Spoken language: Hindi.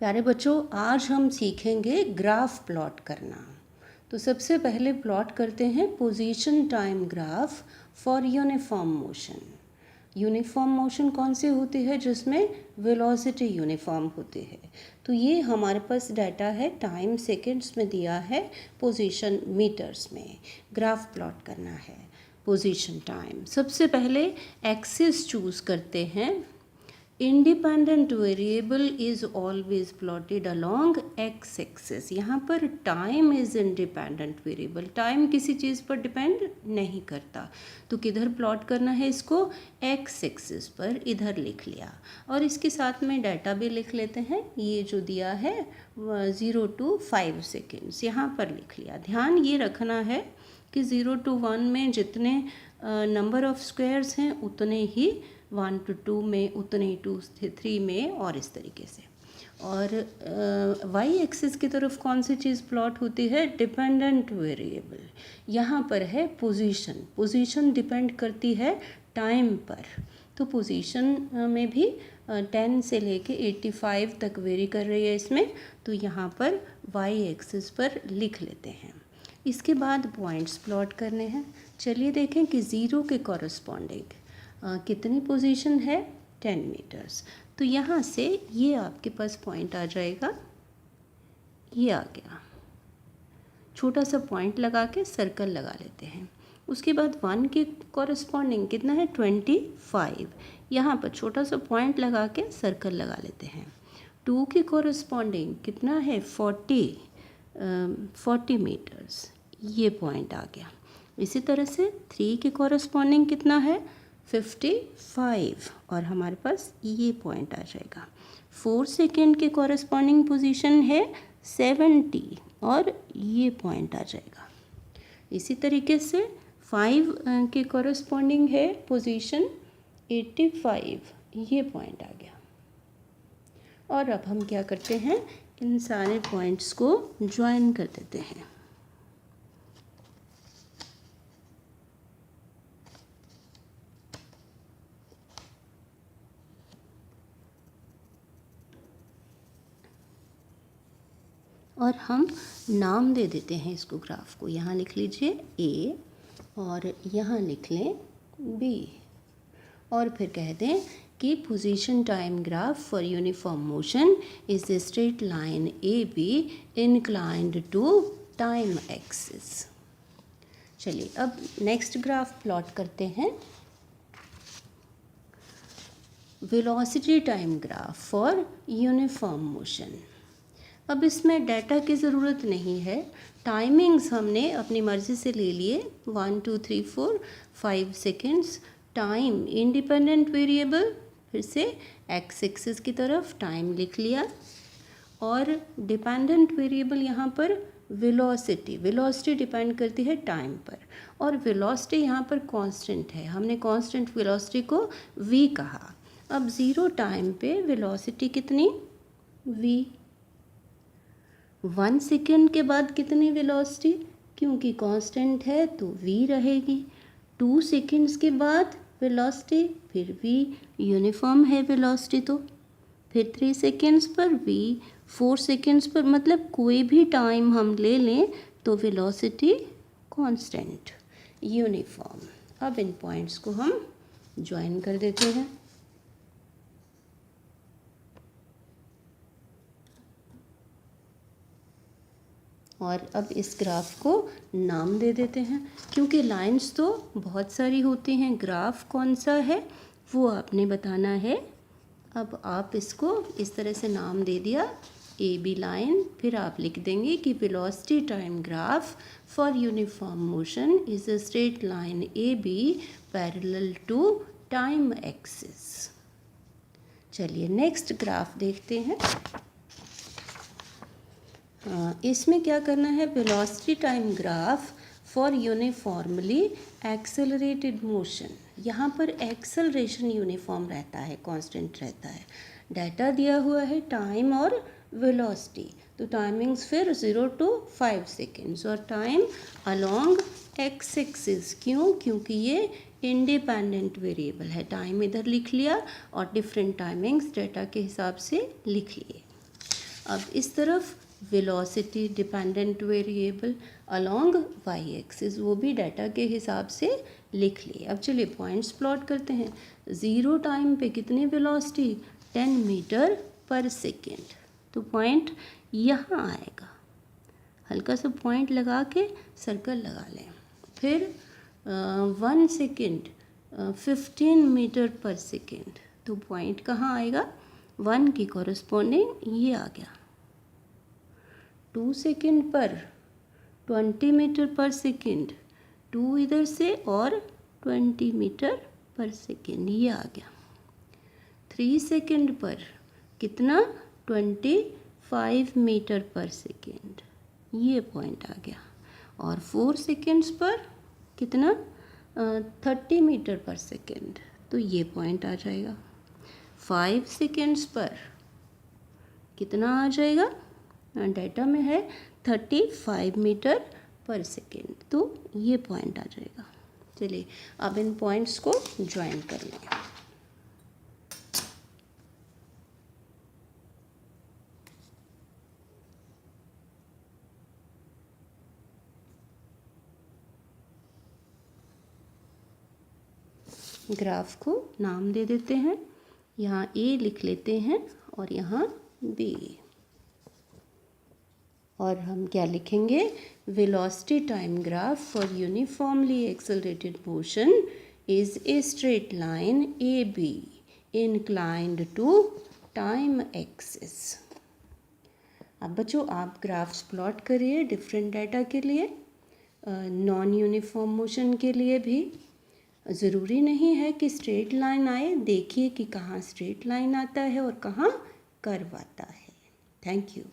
प्यारे बच्चों, आज हम सीखेंगे ग्राफ प्लॉट करना। तो सबसे पहले प्लॉट करते हैं position time graph for uniform motion. Uniform motion कौन सी होती है? जिसमें वेलोसिटी यूनिफॉर्म होती है। तो ये हमारे पास डाटा है, टाइम सेकंड्स में दिया है, पोजीशन मीटर्स में। ग्राफ प्लॉट करना है पोजीशन टाइम। सबसे पहले एक्सिस चूज़ करते हैं। Independent variable is always plotted along x axis. यहाँ पर time is independent variable, time किसी चीज़ पर डिपेंड नहीं करता। तो किधर प्लॉट करना है इसको? एक्स एक्सिस पर। इधर लिख लिया और इसके साथ में डाटा भी लिख लेते हैं। ये जो दिया है 0 to 5 सेकेंड्स यहाँ पर लिख लिया। ध्यान ये रखना है कि 0 to 1 में जितने नंबर ऑफ स्क्वायर्स हैं उतने ही 1 to 2 में, उतने ही 2 से 3 में, और इस तरीके से। और वाई एक्सिस की तरफ कौन सी चीज़ प्लॉट होती है? Dependent variable. यहाँ पर है पोजीशन। पोजीशन डिपेंड करती है टाइम पर। तो पोजीशन में भी 10 से लेके 85 तक वेरी कर रही है इसमें। तो यहाँ पर वाई एक्सिस पर लिख लेते हैं। इसके बाद पॉइंट्स प्लॉट करने हैं। चलिए देखें कि 0 के कॉरस्पॉन्डिंग कितनी पोजीशन है? 10 मीटर्स। तो यहाँ से ये आपके पास पॉइंट आ जाएगा, ये आ गया। छोटा सा पॉइंट लगा के सर्कल लगा लेते हैं। उसके बाद 1 के कॉरस्पॉन्डिंग कितना है? 25। यहाँ पर छोटा सा पॉइंट लगा के सर्कल लगा लेते हैं। 2 के कॉरस्पॉन्डिंग कितना है? 40 मीटर्स। ये पॉइंट आ गया। इसी तरह से 3 के कॉरस्पॉन्डिंग कितना है? 55, और हमारे पास ये पॉइंट आ जाएगा। 4 सेकेंड के कॉरस्पॉन्डिंग पोजीशन है 70, और ये पॉइंट आ जाएगा। इसी तरीके से 5 के कॉरस्पॉन्डिंग है पोजीशन 85, ये पॉइंट आ गया। और अब हम क्या करते हैं? इन सारे पॉइंट्स को ज्वाइन कर देते हैं। और हम नाम दे देते हैं इसको, ग्राफ को। यहाँ लिख लीजिए A, और यहाँ लिख लें B, और फिर कह दें कि position time graph for uniform motion is a straight line AB inclined to time axis. चलिए अब नेक्स्ट ग्राफ प्लॉट करते हैं। Velocity time graph for uniform motion. अब इसमें डाटा की ज़रूरत नहीं है। टाइमिंग्स हमने अपनी मर्ज़ी से ले लिए, 1 2 3 4 5 सेकेंड्स। टाइम इंडिपेंडेंट वेरिएबल, फिर से एक्स एक्सिस की तरफ टाइम लिख लिया। और डिपेंडेंट वेरिएबल यहाँ पर वेलोसिटी। वेलोसिटी डिपेंड करती है टाइम पर, और वेलोसिटी यहाँ पर कांस्टेंट है। हमने कांस्टेंट वेलोसिटी को v कहा। अब 0 टाइम पे वेलोसिटी कितनी? v। 1 सेकेंड के बाद कितनी वेलोसिटी? क्योंकि कांस्टेंट है तो v रहेगी। 2 सेकेंड्स के बाद वेलोसिटी, फिर v, यूनिफॉर्म है वेलोसिटी तो। फिर 3 सेकेंड्स पर v, 4 सेकेंड्स पर, मतलब कोई भी टाइम हम ले लें तो वेलोसिटी कांस्टेंट, यूनिफॉर्म। अब इन पॉइंट्स को हम ज्वाइन कर देते हैं। और अब इस ग्राफ को नाम दे देते हैं, क्योंकि लाइंस तो बहुत सारी होती हैं। ग्राफ कौन सा है वो आपने बताना है। अब आप इसको इस तरह से नाम दे दिया, AB लाइन। फिर आप लिख देंगे कि velocity time graph for uniform motion is a straight line AB parallel to time axis. चलिए नेक्स्ट ग्राफ देखते हैं। इसमें क्या करना है? Velocity time graph for uniformly accelerated motion. यहाँ पर एक्सेलरेशन यूनिफॉर्म रहता है, कांस्टेंट रहता है। डाटा दिया हुआ है टाइम और वेलोसिटी। तो टाइमिंग्स फिर 0 to 5 सेकेंड्स, और टाइम अलोंग एक्स एक्सिस। क्यों? क्योंकि ये इंडिपेंडेंट वेरिएबल है। टाइम इधर लिख लिया और डिफरेंट टाइमिंग्स डाटा के हिसाब से लिख लिए। अब इस तरफ velocity dependent variable along Y axis, वो भी डाटा के हिसाब से लिख लिए। अब चलिए पॉइंट्स प्लॉट करते हैं। 0 टाइम पे कितनी वेलोसिटी, 10 मीटर पर सेकेंड, तो पॉइंट यहाँ आएगा। हल्का सा पॉइंट लगा के सर्कल लगा लें। फिर 1 सेकेंड 15 मीटर पर सेकेंड, तो पॉइंट कहाँ आएगा, 1 की कॉरस्पॉन्डिंग ये आ गया। 2 सेकेंड पर 20 मीटर पर सेकेंड, 2 इधर से और 20 मीटर पर सेकेंड ये आ गया। 3 सेकेंड पर कितना, 25 मीटर पर सेकेंड, ये पॉइंट आ गया। और 4 सेकेंड्स पर कितना, 30 मीटर पर सेकेंड, तो ये पॉइंट आ जाएगा। 5 सेकेंड्स पर कितना आ जाएगा, डाटा में है 35 मीटर पर सेकेंड, तो ये पॉइंट आ जाएगा। चलिए अब इन पॉइंट्स को ज्वाइन कर लें। ग्राफ को नाम दे देते हैं, यहाँ ए लिख लेते हैं और यहाँ बी। और हम क्या लिखेंगे, velocity time graph for uniformly accelerated motion is a straight line A B inclined to time axis. अब बच्चों आप ग्राफ्स प्लॉट करिए डिफरेंट डाटा के लिए, नॉन यूनिफॉर्म मोशन के लिए भी। ज़रूरी नहीं है कि स्ट्रेट लाइन आए, देखिए कि कहाँ स्ट्रेट लाइन आता है और कहाँ कर्व आता है। Thank you.